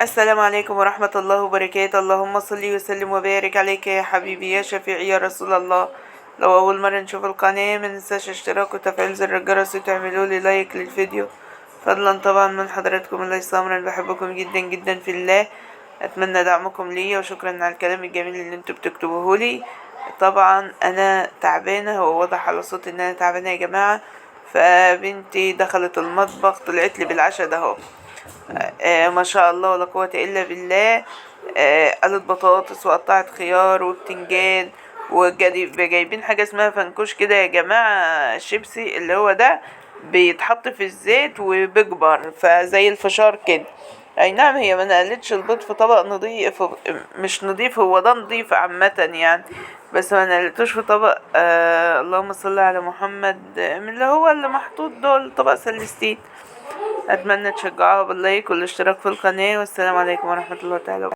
السلام عليكم ورحمة الله وبركاته. اللهم صل وسلم وبارك عليك يا حبيبي يا شفيعي يا رسول الله. لو أول مرة نشوف القناة مننساش اشتراك وتفعيل زر الجرس وتعملوا لي لايك للفيديو فضلا طبعا من حضراتكم. الله يسامر، انا بحبكم جدا جدا في الله. اتمنى دعمكم ليا وشكرا على الكلام الجميل اللي انتوا بتكتبوه لي. طبعا انا تعبانه، هو واضح على صوتي ان انا تعبانه يا جماعه. فبنتي دخلت المطبخ طلعت لي بالعشاء ده اهو. ما شاء الله ولا قوة الا بالله. قلت بطاطس وقطعت خيار وبتنجان وجايبين حاجة اسمها فنكوش كده يا جماعة، شيبسي اللي هو ده بيتحط في الزيت وبيكبر فزي الفشار كده. اي نعم، هي ما نقلتش البيض في طبق نضيف، مش نضيف، هو ده نضيف عامة يعني، بس ما نقلتوش في طبق. اللهم صل على محمد، من اللي هو اللي محطوط دول طبق سلستين. اتمنى تشجعوها باللايك والاشتراك في القناة، والسلام عليكم ورحمة الله تعالى وبركاته.